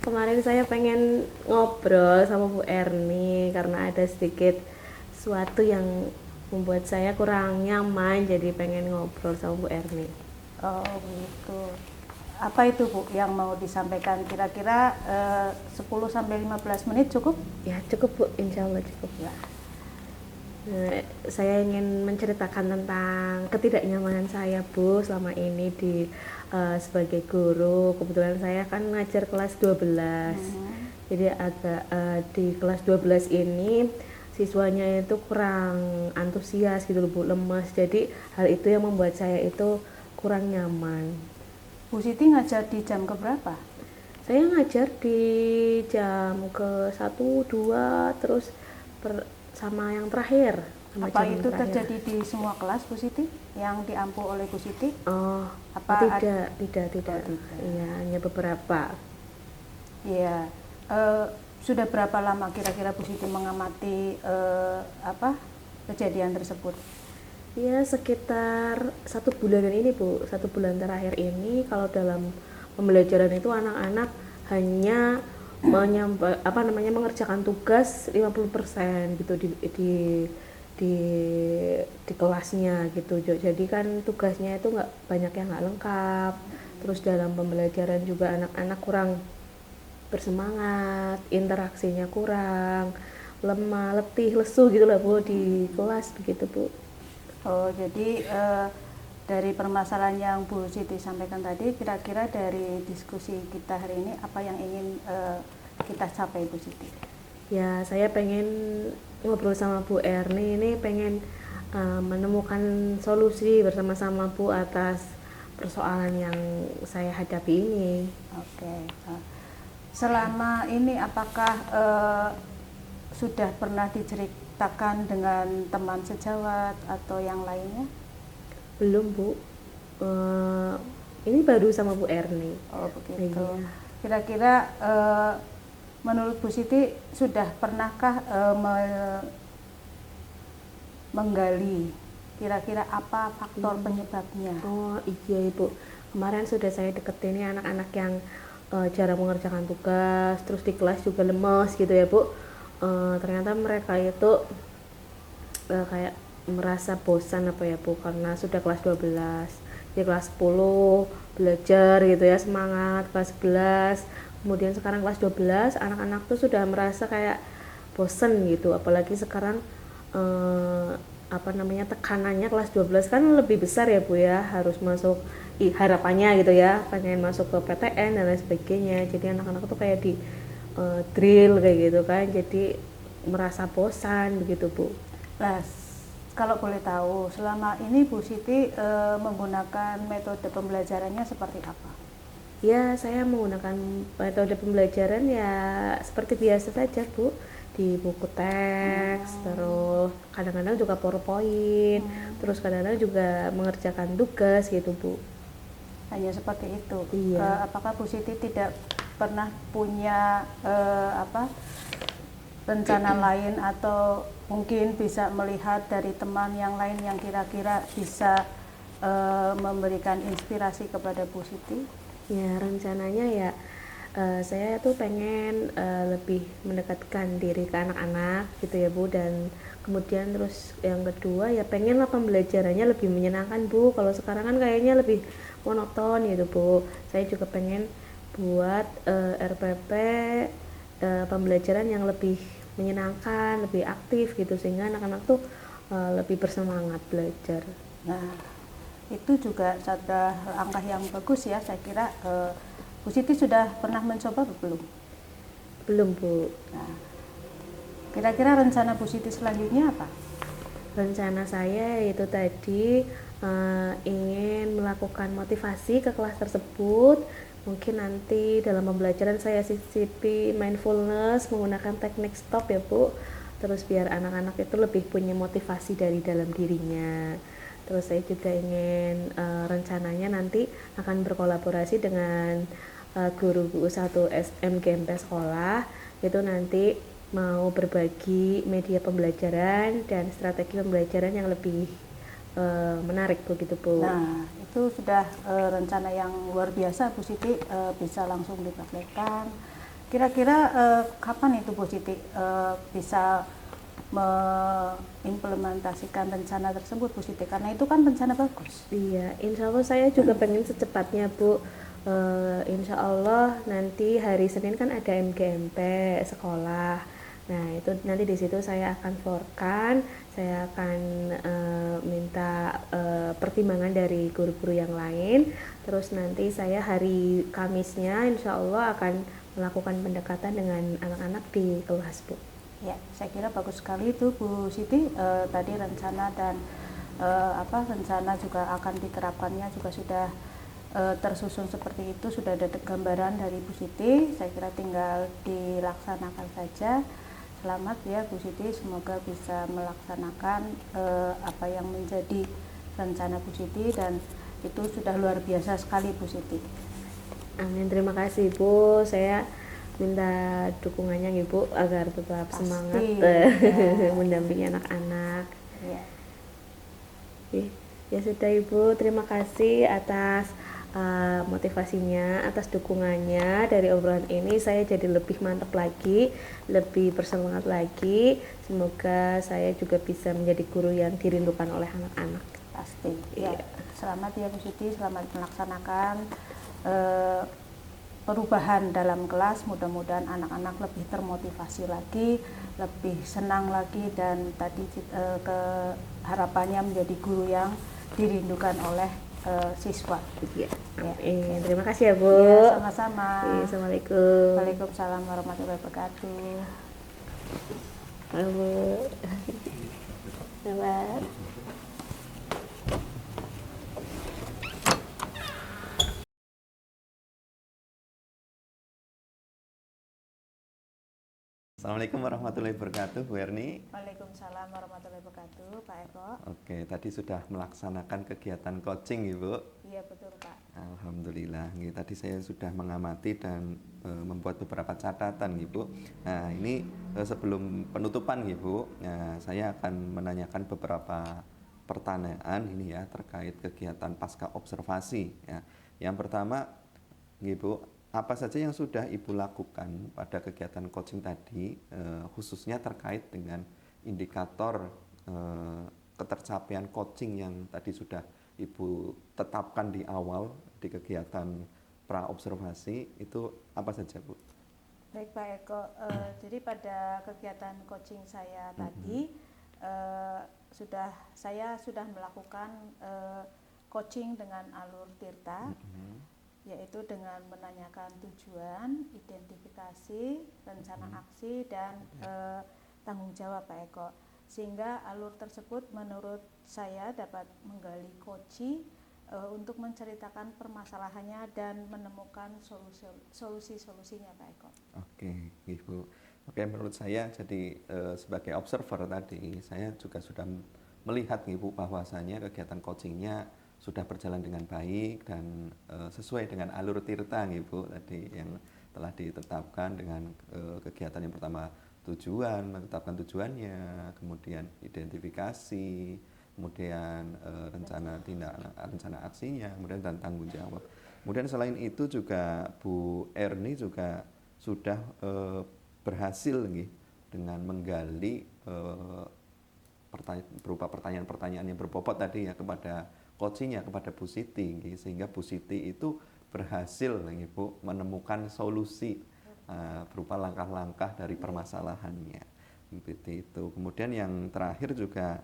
kemarin saya pengen ngobrol sama Bu Erni karena ada sedikit sesuatu yang membuat saya kurang nyaman, jadi pengen ngobrol sama Bu Erni. Oh begitu. apa itu Bu yang mau disampaikan? Kira-kira 10-15 menit cukup? Ya cukup Bu, insya Allah cukup. Saya ingin menceritakan tentang ketidaknyamanan saya Bu selama ini di sebagai guru. Kebetulan saya kan ngajar kelas 12. Jadi agak di kelas 12 ini siswanya itu kurang antusias gitu loh Bu, lemas. Jadi hal itu yang membuat saya itu kurang nyaman. Bu Siti ngajar di jam keberapa? Saya ngajar di jam ke 1, 2, terus sama yang terakhir. Sama Apa jam itu terakhir. terjadi di semua kelas Bu Siti yang diampu oleh Bu Siti? Oh, Apa tidak. Oh, tidak. Iya, hanya beberapa. Iya. Sudah berapa lama kira-kira Bu Siti mengamati kejadian tersebut? Ya sekitar 1 bulanan ini Bu, 1 bulan terakhir ini kalau dalam pembelajaran itu anak-anak hanya mengerjakan tugas 50% gitu di kelasnya gitu. Jadi kan tugasnya itu banyak yang nggak lengkap. Terus dalam pembelajaran juga anak-anak kurang bersemangat, interaksinya kurang, lemah, letih, lesu gitu lah Bu di kelas begitu Bu. Oh, jadi dari permasalahan yang Bu Siti sampaikan tadi, kira-kira dari diskusi kita hari ini apa yang ingin kita capai Bu Siti? Ya, saya pengen ngobrol sama Bu Erni ini pengen menemukan solusi bersama-sama Bu atas persoalan yang saya hadapi ini. Oke. Selama ini apakah sudah pernah diceritakan dengan teman sejawat atau yang lainnya? Belum Bu, ini baru sama Bu Erni. Oh begitu. Iya. Kira-kira menurut Bu Siti sudah pernahkah menggali kira-kira apa faktor penyebabnya? Oh iya Ibu, kemarin sudah saya deketin ini anak-anak yang jarang mengerjakan tugas, terus di kelas juga lemes gitu ya Bu. Ternyata mereka itu kayak merasa bosan apa ya Bu, karena sudah kelas 12, di kelas 10 belajar gitu ya semangat, kelas 11, kemudian sekarang kelas 12 anak-anak tuh sudah merasa kayak bosan gitu, apalagi sekarang tekanannya kelas 12 kan lebih besar ya Bu ya, harus masuk harapannya gitu ya, pengen masuk ke PTN dan lain sebagainya. Jadi anak-anak tuh kayak di drill kayak gitu kan, jadi merasa bosan begitu Bu. Nah, kalau boleh tahu, selama ini Bu Siti menggunakan metode pembelajarannya seperti apa? Ya, saya menggunakan metode pembelajaran ya seperti biasa saja Bu, di buku teks, terus kadang-kadang juga PowerPoint, terus kadang-kadang juga mengerjakan tugas gitu Bu. Hanya seperti itu. Iya. Apakah Bu Siti tidak pernah punya rencana lain atau mungkin bisa melihat dari teman yang lain yang kira-kira bisa memberikan inspirasi kepada Bu Siti? Ya, rencananya ya saya tuh pengen lebih mendekatkan diri ke anak-anak gitu ya Bu, dan kemudian terus yang kedua ya pengen lah pembelajarannya lebih menyenangkan Bu. Kalau sekarang kan kayaknya lebih monoton gitu Bu. Saya juga pengen buat RPP pembelajaran yang lebih menyenangkan, lebih aktif gitu, sehingga anak-anak tuh lebih bersemangat belajar. Nah, itu juga sudah langkah yang bagus ya, saya kira. Bu Siti sudah pernah mencoba belum? Belum Bu. Nah, kira-kira rencana Bu Siti selanjutnya apa? Rencana saya itu tadi ingin melakukan motivasi ke kelas tersebut. Mungkin nanti dalam pembelajaran saya sisipi mindfulness menggunakan teknik stop ya Bu. Terus biar anak-anak itu lebih punya motivasi dari dalam dirinya. Terus saya juga ingin rencananya nanti akan berkolaborasi dengan guru-guru 1 SMGMP sekolah, itu nanti mau berbagi media pembelajaran dan strategi pembelajaran yang lebih menarik begitu Bu. Nah, itu sudah rencana yang luar biasa Bu Siti, bisa langsung dipraktekkan. Kira-kira kapan itu Bu Siti bisa mengimplementasikan rencana tersebut Bu Siti, karena itu kan rencana bagus. Iya, insya Allah saya juga pengen secepatnya Bu, Insya Allah nanti hari Senin kan ada MGMP sekolah. Nah itu nanti di situ saya akan forkan, saya akan minta pertimbangan dari guru-guru yang lain. Terus nanti saya hari Kamisnya Insya Allah akan melakukan pendekatan dengan anak-anak di kelas, Bu. Ya, saya kira bagus sekali itu Bu Siti. Tadi rencana dan rencana juga akan diterapkannya juga sudah tersusun seperti itu, sudah ada gambaran dari Bu Siti. Saya kira tinggal dilaksanakan saja. Selamat ya Bu Siti, semoga bisa melaksanakan apa yang menjadi rencana Bu Siti, dan itu sudah luar biasa sekali Bu Siti. Amin, terima kasih Bu. Saya minta dukungannya Ibu agar tetap Pasti, semangat ya. mendampingi anak-anak. Ya. Ya sudah Ibu, terima kasih atas motivasinya, atas dukungannya. Dari obrolan ini saya jadi lebih mantap lagi, lebih bersemangat lagi. Semoga saya juga bisa menjadi guru yang dirindukan oleh anak-anak. Pasti. Ya. Iya. Selamat ya Bu Siti, selamat melaksanakan perubahan dalam kelas. Mudah-mudahan anak-anak lebih termotivasi lagi, lebih senang lagi, dan tadi harapannya menjadi guru yang dirindukan oleh siswa. Iya. Ya. Amin. Terima kasih ya Bu. Ya, sama-sama. Iya, Assalamualaikum. Waalaikumsalam warahmatullahi wabarakatuh. Halo Bu. Selamat. Assalamualaikum warahmatullahi wabarakatuh, Bu Erni. Waalaikumsalam warahmatullahi wabarakatuh, Pak Eko. Oke, tadi sudah melaksanakan kegiatan coaching, Ibu. Iya betul Pak. Alhamdulillah, nggih, tadi saya sudah mengamati dan membuat beberapa catatan, Ibu. Nah, ini sebelum penutupan, Ibu, saya akan menanyakan beberapa pertanyaan ini ya terkait kegiatan pasca observasi. Ya. Yang pertama, Ibu, apa saja yang sudah Ibu lakukan pada kegiatan coaching tadi, khususnya terkait dengan indikator ketercapaian coaching yang tadi sudah Ibu tetapkan di awal di kegiatan pra observasi, itu apa saja, Bu? Baik Pak Eko, jadi pada kegiatan coaching saya tadi saya sudah melakukan coaching dengan alur Tirta, yaitu dengan menanyakan tujuan, identifikasi, rencana aksi, dan tanggung jawab Pak Eko. Sehingga alur tersebut menurut saya dapat menggali coaching untuk menceritakan permasalahannya dan menemukan solusi-solusinya Pak Eko. Oke, Ibu. Oke, menurut saya jadi sebagai observer tadi, saya juga sudah melihat Ibu bahwasanya kegiatan coachingnya sudah berjalan dengan baik dan sesuai dengan alur Tirta Ibu tadi yang telah ditetapkan dengan kegiatan yang pertama tujuan, menetapkan tujuannya, kemudian identifikasi, kemudian rencana aksinya, kemudian dan tanggung jawab. Kemudian selain itu juga Bu Erni juga sudah berhasil nih dengan menggali berupa pertanyaan-pertanyaan yang berbobot tadi ya kepada coachingnya, kepada Bu Siti, sehingga Bu Siti itu berhasil nih, Bu, menemukan solusi berupa langkah-langkah dari permasalahannya, seperti itu. Kemudian yang terakhir juga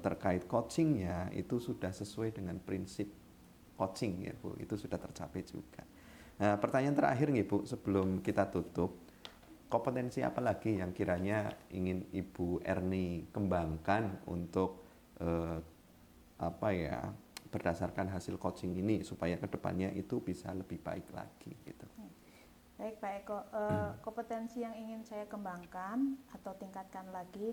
terkait coachingnya itu sudah sesuai dengan prinsip coaching ya Bu, itu sudah tercapai juga. Nah, pertanyaan terakhir nih Bu, sebelum kita tutup, kompetensi apa lagi yang kiranya ingin Ibu Erni kembangkan untuk berdasarkan hasil coaching ini supaya kedepannya itu bisa lebih baik lagi gitu. Baik Pak Eko, kompetensi yang ingin saya kembangkan atau tingkatkan lagi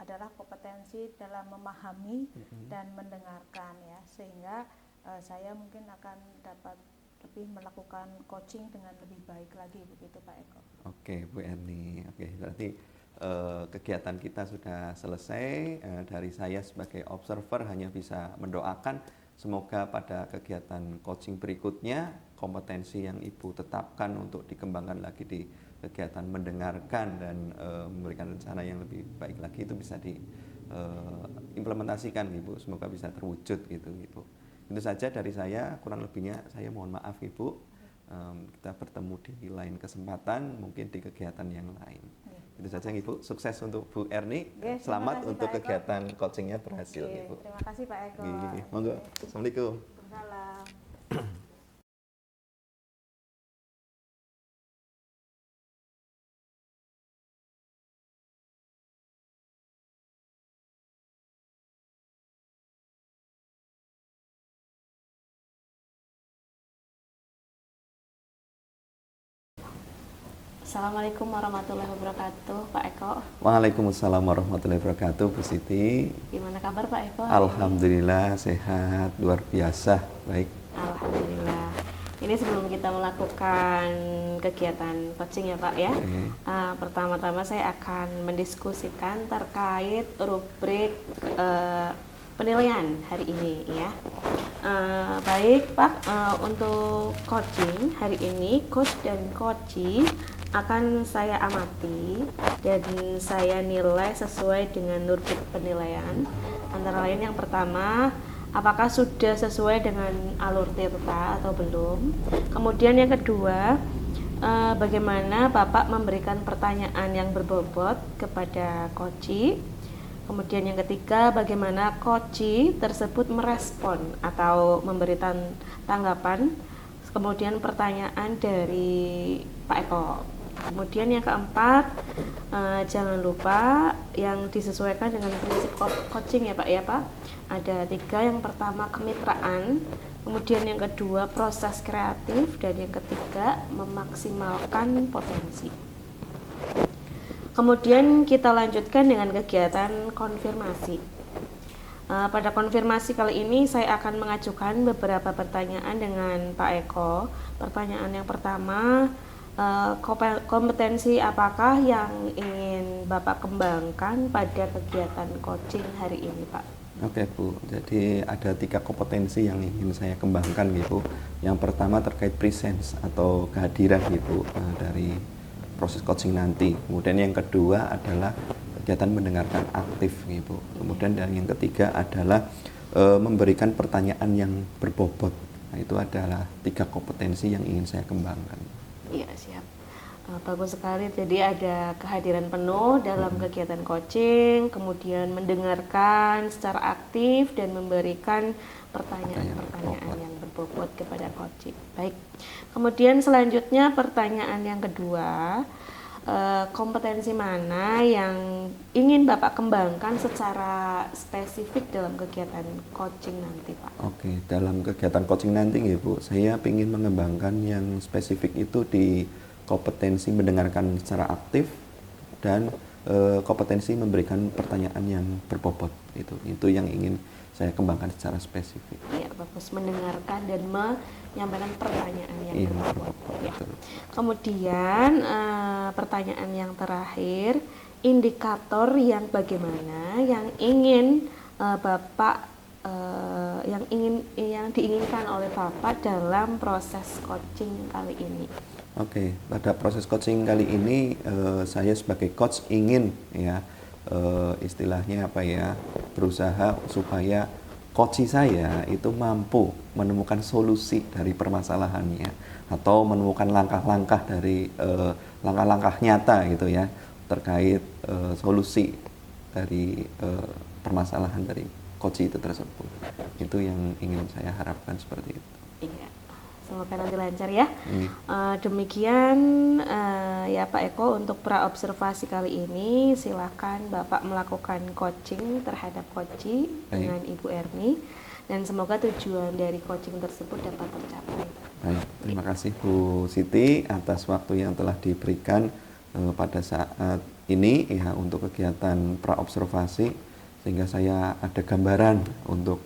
adalah kompetensi dalam memahami dan mendengarkan ya, sehingga saya mungkin akan dapat lebih melakukan coaching dengan lebih baik lagi, begitu Pak Eko. Oke Bu Erni, oke, berarti kegiatan kita sudah selesai. Dari saya sebagai observer hanya bisa mendoakan semoga pada kegiatan coaching berikutnya kompetensi yang Ibu tetapkan untuk dikembangkan lagi di kegiatan mendengarkan dan memberikan rencana yang lebih baik lagi itu bisa diimplementasikan Ibu, semoga bisa terwujud gitu Ibu. Itu saja dari saya, kurang lebihnya saya mohon maaf Ibu. Kita bertemu di lain kesempatan, mungkin di kegiatan yang lain. Itu saja Ibu, sukses untuk Bu Erni. Oke, terima Selamat kasih, untuk Pak Eko. kegiatan coachingnya berhasil Oke, Ibu. terima kasih Pak Eko. Monggo. Assalamualaikum. Waalaikumsalam. Assalamualaikum warahmatullahi wabarakatuh, Pak Eko. Waalaikumsalam warahmatullahi wabarakatuh, Bu Siti. Gimana kabar Pak Eko? Alhamdulillah sehat, luar biasa, baik. Alhamdulillah. Ini sebelum kita melakukan kegiatan coaching ya Pak ya. Oke. Pertama-tama saya akan mendiskusikan terkait rubrik penilaian hari ini ya. Baik Pak, untuk coaching hari ini coach dan coachee akan saya amati dan saya nilai sesuai dengan rubrik penilaian. Antara lain yang pertama, apakah sudah sesuai dengan alur tirta atau belum. Kemudian yang kedua, bagaimana Bapak memberikan pertanyaan yang berbobot kepada coachee. Kemudian yang ketiga, bagaimana coachee tersebut merespon atau memberikan tanggapan. Kemudian pertanyaan dari Pak Eko. Kemudian yang keempat, jangan lupa yang disesuaikan dengan prinsip coaching ya Pak ya Pak. Ada 3, yang pertama kemitraan, kemudian yang kedua proses kreatif, dan yang ketiga memaksimalkan potensi. Kemudian kita lanjutkan dengan kegiatan konfirmasi. Pada konfirmasi kali ini saya akan mengajukan beberapa pertanyaan dengan Pak Eko. Pertanyaan yang pertama, kompetensi apakah yang ingin Bapak kembangkan pada kegiatan coaching hari ini Pak? Oke Bu, jadi ada 3 kompetensi yang ingin saya kembangkan gitu. Yang pertama terkait presence atau kehadiran gitu dari proses coaching nanti. Kemudian yang kedua adalah kegiatan mendengarkan aktif gitu. Kemudian dan yang ketiga adalah memberikan pertanyaan yang berbobot. Nah, itu adalah 3 kompetensi yang ingin saya kembangkan. Iya siap. Bagus sekali. Jadi ada kehadiran penuh dalam kegiatan coaching, kemudian mendengarkan secara aktif dan memberikan pertanyaan-pertanyaan yang berbobot kepada coaching. Baik. Kemudian selanjutnya pertanyaan yang kedua, kompetensi mana yang ingin Bapak kembangkan secara spesifik dalam kegiatan coaching nanti Pak? Oke, dalam kegiatan coaching nanti Bu, saya ingin mengembangkan yang spesifik itu di kompetensi mendengarkan secara aktif dan kompetensi memberikan pertanyaan yang berbobot. Itu yang ingin saya kembangkan secara spesifik. Iya, bagus, mendengarkan dan menyampaikan pertanyaan yang berbobot. Ya. Kemudian pertanyaan yang terakhir, indikator yang bagaimana yang ingin Bapak yang diinginkan oleh Bapak dalam proses coaching kali ini. Oke, pada proses coaching kali ini saya sebagai coach ingin ya istilahnya apa ya, berusaha supaya coachee saya itu mampu menemukan solusi dari permasalahannya atau menemukan langkah-langkah dari langkah-langkah nyata gitu ya terkait solusi dari permasalahan dari coachee itu tersebut. Itu yang ingin saya harapkan seperti itu. Iya. Semoga nanti lancar ya. Demikian ya Pak Eko untuk praobservasi kali ini. Silakan Bapak melakukan coaching terhadap coachee dengan Ibu Erni dan semoga tujuan dari coaching tersebut dapat tercapai. Baik, terima kasih Bu Siti atas waktu yang telah diberikan pada saat ini ya untuk kegiatan praobservasi sehingga saya ada gambaran untuk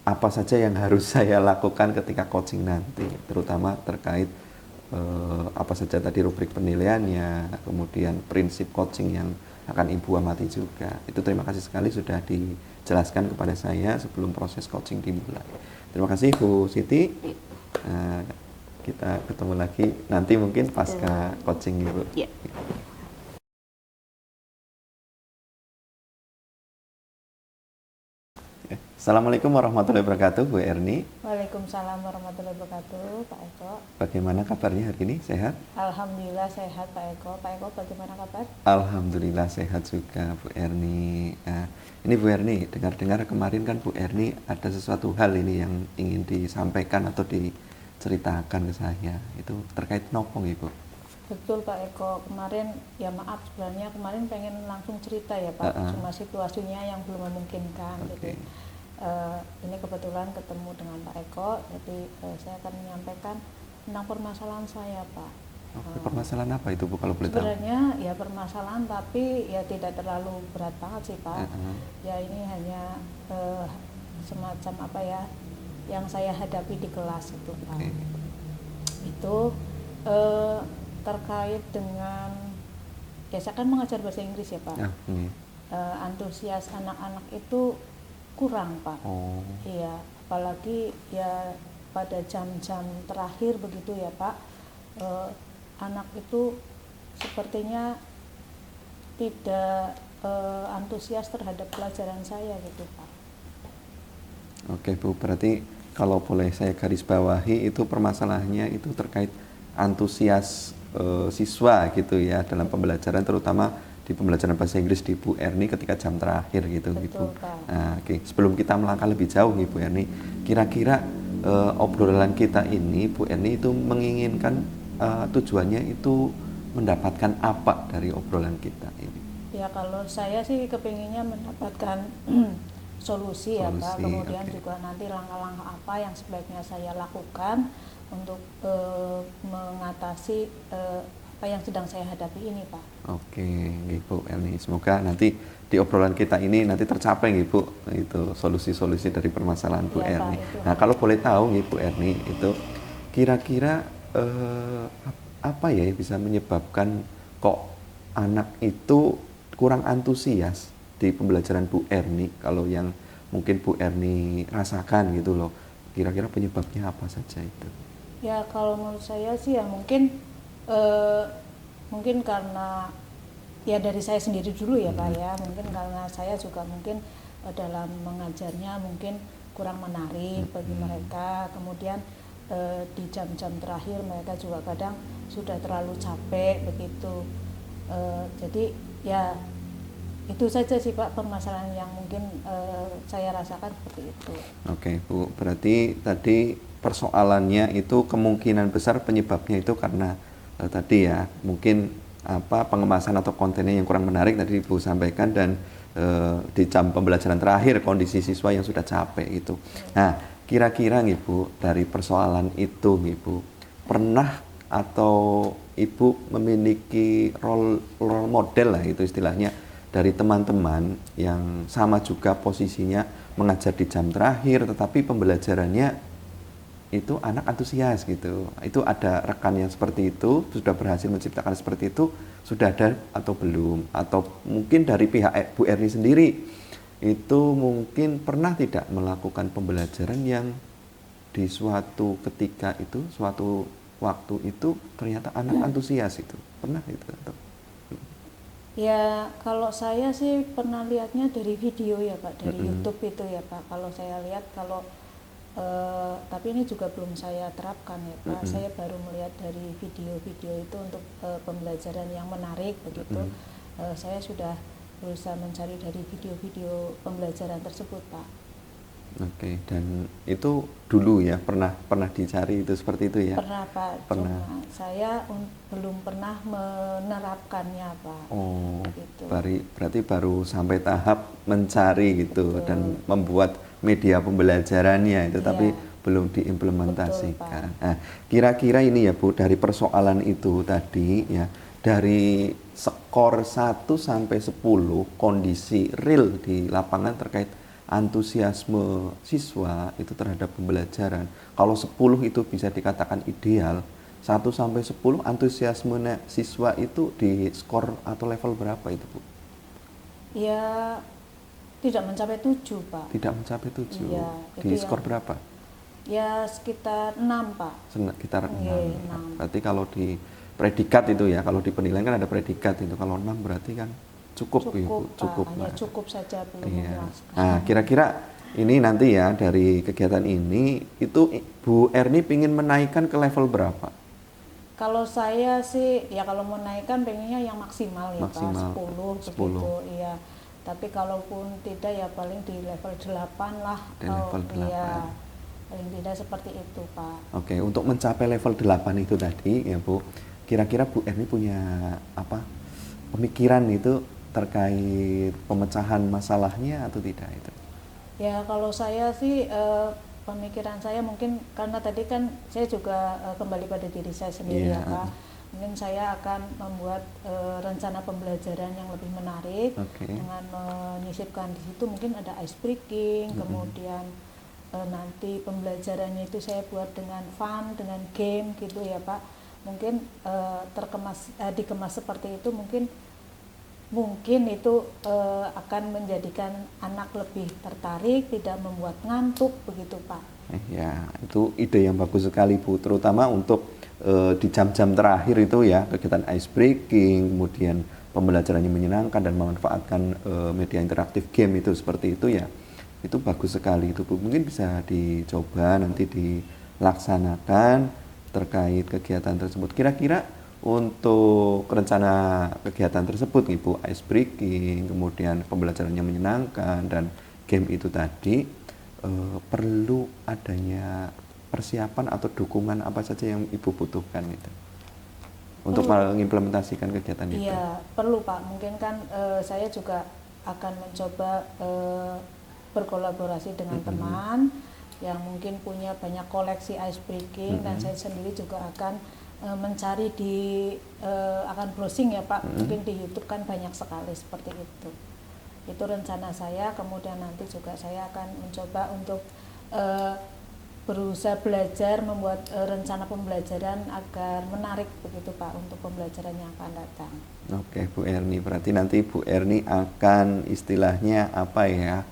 apa saja yang harus saya lakukan ketika coaching nanti, terutama terkait apa saja tadi rubrik penilaiannya, kemudian prinsip coaching yang akan Ibu amati juga. Itu terima kasih sekali sudah dijelaskan kepada saya sebelum proses coaching dimulai. Terima kasih Bu Siti. Kita ketemu lagi nanti mungkin pasca coaching Ibu. Ya. Ya. Assalamualaikum warahmatullahi wabarakatuh, Bu Erni. Waalaikumsalam warahmatullahi wabarakatuh, Pak Eko. Bagaimana kabarnya hari ini? Sehat? Alhamdulillah sehat, Pak Eko. Pak Eko bagaimana kabar? Alhamdulillah sehat juga, Bu Erni. Nah, ini Bu Erni, dengar-dengar kemarin kan Bu Erni ada sesuatu hal ini yang ingin disampaikan atau diceritakan ke saya. Itu terkait nopo nggih, Bu? Betul Pak Eko, kemarin ya maaf sebenarnya kemarin pengen langsung cerita ya Pak, cuma situasinya yang belum memungkinkan. Oke. Jadi ini kebetulan ketemu dengan Pak Eko, jadi saya akan menyampaikan tentang permasalahan saya Pak. Oke, permasalahan apa itu Bu kalau boleh tahu? Sebenarnya ya permasalahan tapi ya tidak terlalu berat banget sih Pak. Ya ini hanya semacam apa ya yang saya hadapi di kelas itu Pak. Oke. Itu terkait dengan ya saya kan mengajar bahasa Inggris ya Pak. Ya, ini. Antusias anak-anak itu kurang Pak. Oh. Iya, apalagi ya pada jam-jam terakhir begitu ya Pak. Anak itu sepertinya tidak antusias terhadap pelajaran saya gitu Pak. Oke Bu, berarti kalau boleh saya garis bawahi itu permasalahannya itu terkait antusias siswa gitu ya dalam pembelajaran, terutama di pembelajaran bahasa Inggris di Bu Erni ketika jam terakhir gitu. Betul, gitu. Pak. Nah, oke. Sebelum kita melangkah lebih jauh nih Bu Erni, kira-kira obrolan kita ini Bu Erni itu menginginkan tujuannya itu mendapatkan apa dari obrolan kita ini? Ya kalau saya sih kepinginnya mendapatkan solusi ya Pak, kemudian juga nanti langkah-langkah apa yang sebaiknya saya lakukan untuk mengatasi apa yang sedang saya hadapi ini Pak. Oke, Bu Erni, semoga nanti di obrolan kita ini nanti tercapai Bu itu solusi-solusi dari permasalahan Bu Ya, Erni. Pak, Nah kalau boleh tahu Bu Erni itu kira-kira apa ya yang bisa menyebabkan kok anak itu kurang antusias di pembelajaran Bu Erni, kalau yang mungkin Bu Erni rasakan gitu loh, kira-kira penyebabnya apa saja itu? Ya kalau menurut saya sih ya mungkin karena ya dari saya sendiri dulu ya Pak ya, mungkin karena saya juga mungkin dalam mengajarnya mungkin kurang menarik bagi mereka, kemudian di jam-jam terakhir mereka juga kadang sudah terlalu capek begitu, jadi ya itu saja sih Pak permasalahan yang mungkin saya rasakan seperti itu. Oke Bu, berarti tadi persoalannya itu kemungkinan besar penyebabnya itu karena tadi ya mungkin pengemasan atau kontennya yang kurang menarik tadi Ibu sampaikan, dan di jam pembelajaran terakhir kondisi siswa yang sudah capek gitu. Nah kira-kira Ibu dari persoalan itu Ibu pernah atau Ibu memiliki role model lah itu istilahnya dari teman-teman yang sama juga posisinya mengajar di jam terakhir tetapi pembelajarannya itu anak antusias gitu. Itu ada rekan yang seperti itu, sudah berhasil menciptakan seperti itu, sudah ada atau belum? Atau mungkin dari pihak Bu Erni sendiri itu mungkin pernah tidak melakukan pembelajaran yang di suatu ketika itu, suatu waktu itu ternyata anak antusias itu. Pernah itu atau? Ya kalau saya sih pernah lihatnya dari video ya Pak, dari YouTube itu ya Pak. Kalau saya lihat tapi ini juga belum saya terapkan ya Pak. Saya baru melihat dari video-video itu untuk pembelajaran yang menarik begitu. Saya sudah berusaha mencari dari video-video pembelajaran tersebut Pak. Oke, dan itu dulu ya pernah dicari itu seperti itu ya? Pernah Pak, Pernah. cuma saya belum pernah menerapkannya Pak. Oh, gitu. berarti baru sampai tahap mencari gitu. Betul. Dan membuat media pembelajarannya itu, tapi Iya. belum diimplementasikan. Betul, Pak. Nah, kira-kira ini ya Bu, dari persoalan itu tadi ya, dari skor 1 sampai 10 kondisi real di lapangan terkait antusiasme siswa itu terhadap pembelajaran. Kalau 10 itu bisa dikatakan ideal, 1 sampai 10 antusiasme siswa itu di skor atau level berapa itu Bu? Ya tidak mencapai 7 Pak. Tidak mencapai 7. Iya, Di itu skor yang- berapa? Ya sekitar 6 Pak. Sekitar 6. Iya, 6. Berarti kalau di predikat itu ya, kalau di penilaian kan ada predikat itu. Kalau 6 berarti kan cukup, Ibu. Pak. Hanya Pak. cukup saja belum Iya. memuaskan. Nah, kira-kira Ini nanti ya dari kegiatan ini itu Bu Erni ingin menaikkan ke level berapa? Kalau saya sih ya kalau mau naikkan pengennya yang maksimal ya Maksimal, Pak, 10 10. begitu iya. Tapi kalaupun tidak ya paling di level 8 lah. Di level 8. Iya. Paling tidak seperti itu Pak. Oke, untuk mencapai level 8 itu tadi ya Bu, kira-kira Bu Erni punya apa pemikiran itu terkait pemecahan masalahnya atau tidak itu? Ya kalau saya sih pemikiran saya mungkin karena tadi kan saya juga kembali pada diri saya sendiri Iya. ya Pak. Mungkin saya akan membuat rencana pembelajaran yang lebih menarik Oke. dengan menyisipkan di situ mungkin ada ice breaking, kemudian nanti pembelajarannya itu saya buat dengan fun, dengan game gitu ya Pak. Mungkin dikemas seperti itu mungkin itu akan menjadikan anak lebih tertarik, tidak membuat ngantuk begitu Pak. Ya, itu ide yang bagus sekali Bu, terutama untuk di jam-jam terakhir itu ya, kegiatan ice breaking, kemudian pembelajarannya menyenangkan dan memanfaatkan media interaktif game itu seperti itu ya. Itu bagus sekali itu Bu. Mungkin bisa dicoba nanti dilaksanakan terkait kegiatan tersebut. Kira-kira untuk rencana kegiatan tersebut Ibu, ice breaking, kemudian pembelajarannya menyenangkan dan game itu tadi perlu adanya persiapan atau dukungan apa saja yang Ibu butuhkan itu untuk mengimplementasikan kegiatan itu? Iya, perlu Pak. Mungkin kan saya juga akan mencoba berkolaborasi dengan teman yang mungkin punya banyak koleksi ice breaking dan saya sendiri juga akan mencari akan browsing ya Pak, mungkin di YouTube kan banyak sekali seperti itu. Itu rencana saya, kemudian nanti juga saya akan mencoba untuk berusaha belajar membuat rencana pembelajaran agar menarik begitu Pak untuk pembelajaran yang akan datang. Oke Bu Erni, berarti nanti Bu Erni akan istilahnya apa ya,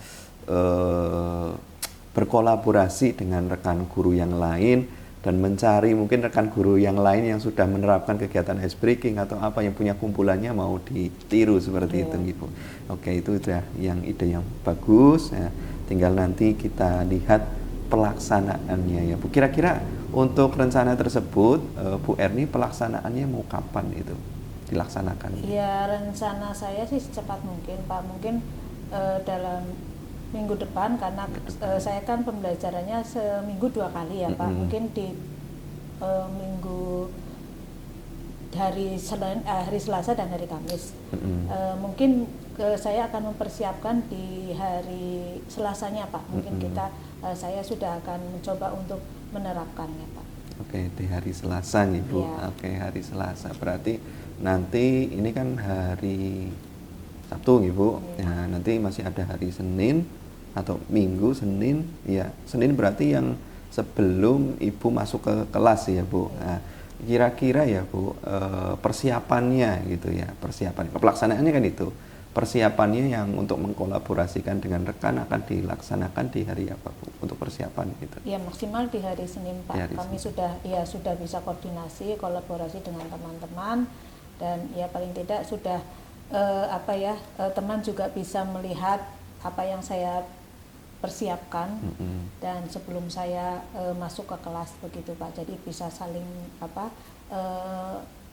berkolaborasi dengan rekan guru yang lain dan mencari mungkin rekan guru yang lain yang sudah menerapkan kegiatan ice breaking atau apa yang punya kumpulannya mau ditiru seperti itu Ibu. Oke, itu sudah yang ide yang bagus ya. Tinggal nanti kita lihat pelaksanaannya ya Bu. Kira-kira untuk rencana tersebut Bu Erni pelaksanaannya mau kapan itu dilaksanakan? Ya rencana saya sih secepat mungkin Pak, mungkin dalam minggu depan karena saya kan pembelajarannya seminggu 2 kali ya Pak. Mungkin di minggu hari Selasa dan hari Kamis. Mungkin saya akan mempersiapkan di hari Selasanya Pak. Mungkin saya sudah akan mencoba untuk menerapkannya Pak. Oke, di hari Selasa nih Bu. Ya. Oke, hari Selasa. Berarti nanti ini kan hari Sabtu nih Bu. Ya, nanti masih ada hari Senin atau Minggu, Senin. Ya, Senin berarti yang sebelum Ibu masuk ke kelas ya Bu. Nah, kira-kira ya Bu, persiapannya gitu ya, persiapan pelaksanaannya kan itu. Persiapannya yang untuk mengkolaborasikan dengan rekan akan dilaksanakan di hari apa Bu untuk persiapan gitu? Ya maksimal di hari Senin Pak. Hari Kami Senin. sudah bisa koordinasi, kolaborasi dengan teman-teman dan ya paling tidak sudah teman juga bisa melihat apa yang saya persiapkan dan sebelum saya masuk ke kelas begitu Pak. Jadi bisa saling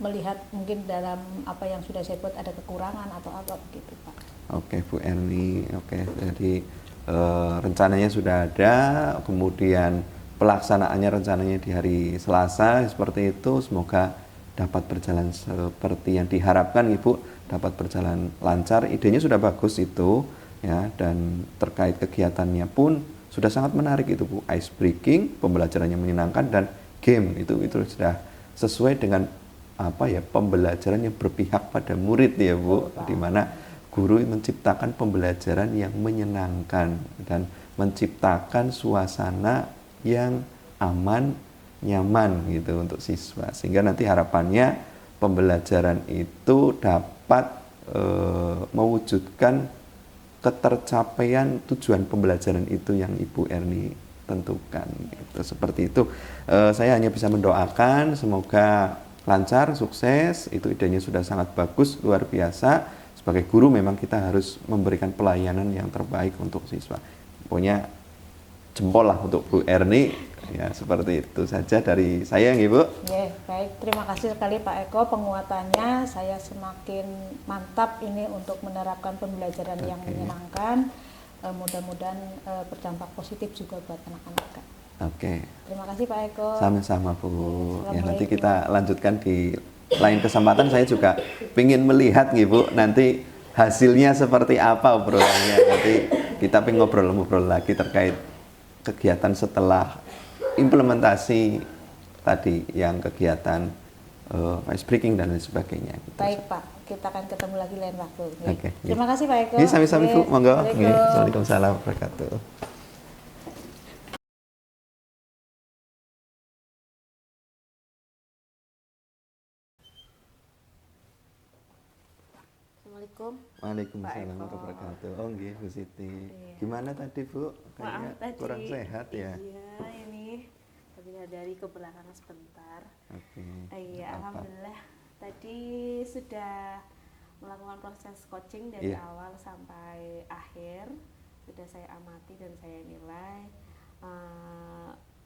melihat mungkin dalam apa yang sudah saya buat ada kekurangan atau apa begitu Pak. Oke Bu Erni, oke. Jadi rencananya sudah ada, kemudian pelaksanaannya rencananya di hari Selasa seperti itu. Semoga dapat berjalan seperti yang diharapkan Ibu, dapat berjalan lancar. Idenya sudah bagus itu ya, dan terkait kegiatannya pun sudah sangat menarik itu Bu. Ice breaking, pembelajarannya menyenangkan dan game itu sudah sesuai dengan apa ya, pembelajaran yang berpihak pada murid ya Bu, di mana guru menciptakan pembelajaran yang menyenangkan dan menciptakan suasana yang aman, nyaman gitu untuk siswa, sehingga nanti harapannya pembelajaran itu dapat mewujudkan ketercapaian tujuan pembelajaran itu yang Ibu Erni tentukan gitu. Seperti itu. Saya hanya bisa mendoakan semoga lancar, sukses. Itu idenya sudah sangat bagus, luar biasa. Sebagai guru memang kita harus memberikan pelayanan yang terbaik untuk siswa. Pokoknya jempol lah untuk Bu Erni. Ya seperti itu saja dari saya nggih Bu. Ya, baik. Terima kasih sekali Pak Eko penguatannya. Saya semakin mantap ini untuk menerapkan pembelajaran yang menyenangkan. Mudah-mudahan berdampak positif juga buat anak-anak, Kak. Oke. Terima kasih Pak Eko. Sama-sama Bu. Ya nanti Assalamualaikum. kita lanjutkan di lain kesempatan. Saya juga ingin melihat nih Bu nanti hasilnya seperti apa obrolannya. Nanti kita pengen ngobrol-ngobrol lagi terkait kegiatan setelah implementasi tadi yang kegiatan ice breaking dan lain sebagainya. Gitu. Baik Pak, kita akan ketemu lagi lain waktu. Oke. Terima kasih Pak Eko. Ini sami-sami Bu, monggo. Assalamualaikum. Waalaikumsalam warahmatullahi wabarakatuh. Assalamualaikum. Waalaikumsalam Pak Eko. warahmatullahi wabarakatuh. Oh nggih Bu Siti. Iya. Gimana tadi Bu? Kayaknya Maaf tadi. kurang sehat ya. Iya, ini tadi dari ke belakang sebentar. Oke. Iya, Apa? alhamdulillah. Tadi sudah melakukan proses coaching dari Iya. awal sampai akhir. Sudah saya amati dan saya nilai.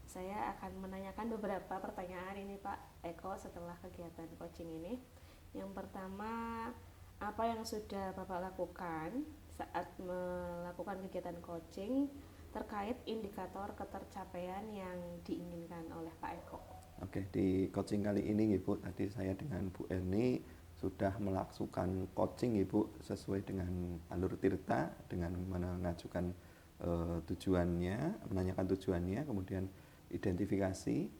Saya akan menanyakan beberapa pertanyaan ini Pak Eko setelah kegiatan coaching ini. Yang pertama, apa yang sudah Bapak lakukan saat melakukan kegiatan coaching terkait indikator ketercapaian yang diinginkan oleh Pak Eko? Oke, di coaching kali ini Ibu, tadi saya dengan Bu Erni sudah melakukan coaching Ibu sesuai dengan alur tirta dengan mengajukan tujuannya, menanyakan tujuannya, kemudian identifikasi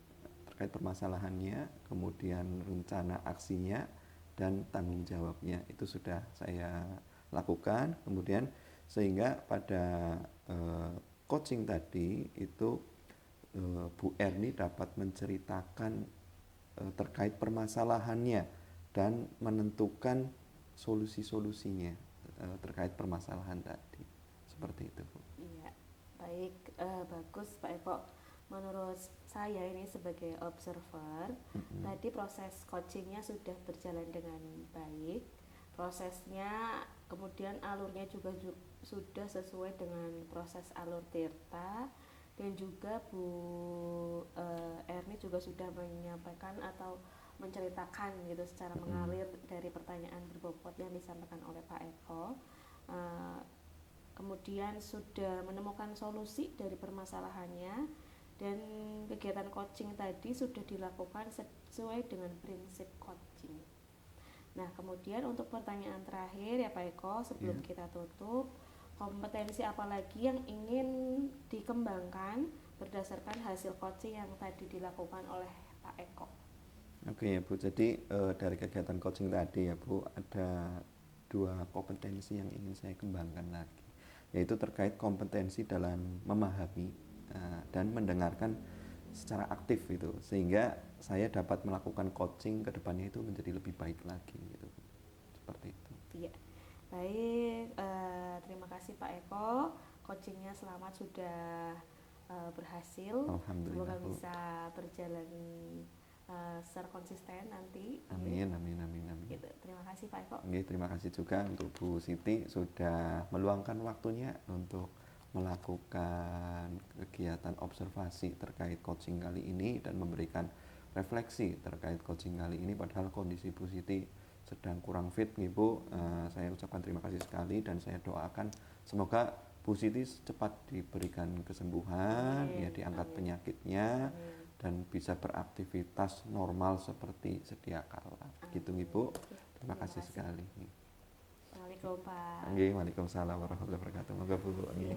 terkait permasalahannya, kemudian rencana aksinya dan tanggung jawabnya. Itu sudah saya lakukan, kemudian sehingga pada coaching tadi itu Bu Erni dapat menceritakan terkait permasalahannya dan menentukan solusi-solusinya terkait permasalahan tadi. Seperti itu, Bu. Iya, baik, bagus Pak Eko. Menurut saya ini sebagai observer, tadi proses coachingnya sudah berjalan dengan baik. Prosesnya, kemudian alurnya juga sudah sesuai dengan proses alur tirta. Dan juga Bu Erni juga sudah menyampaikan atau menceritakan gitu secara mengalir dari pertanyaan berbobot yang disampaikan oleh Pak Eko. Kemudian sudah menemukan solusi dari permasalahannya dan kegiatan coaching tadi sudah dilakukan sesuai dengan prinsip coaching. Nah, kemudian untuk pertanyaan terakhir ya Pak Eko sebelum kita tutup, kompetensi apa lagi yang ingin dikembangkan berdasarkan hasil coaching yang tadi dilakukan oleh Pak Eko? Oke ya Bu, jadi dari kegiatan coaching tadi ya Bu, ada 2 kompetensi yang ingin saya kembangkan lagi, yaitu terkait kompetensi dalam memahami dan mendengarkan secara aktif itu, sehingga saya dapat melakukan coaching ke depannya itu menjadi lebih baik lagi gitu. Seperti itu. Iya. Baik, terima kasih Pak Eko. Coachingnya selamat sudah berhasil. Alhamdulillah, Semoga Bu. bisa berjalan secara konsisten nanti. Amin, amin, amin, amin. Gitu. Terima kasih Pak Eko. Oke, terima kasih juga untuk Bu Siti sudah meluangkan waktunya untuk melakukan kegiatan observasi terkait coaching kali ini dan memberikan refleksi terkait coaching kali ini, padahal kondisi Bu Siti sedang kurang fit nih Bu. Saya ucapkan terima kasih sekali dan saya doakan semoga Bu Siti cepat diberikan kesembuhan, Amin, ya diangkat amin. penyakitnya Amin. dan bisa beraktivitas normal seperti sedia kala. Gitu nih Bu. Terima kasih sekali. Assalamualaikum Pak. Waalaikumsalam warahmatullahi wabarakatuh. Moga Bu. Iya.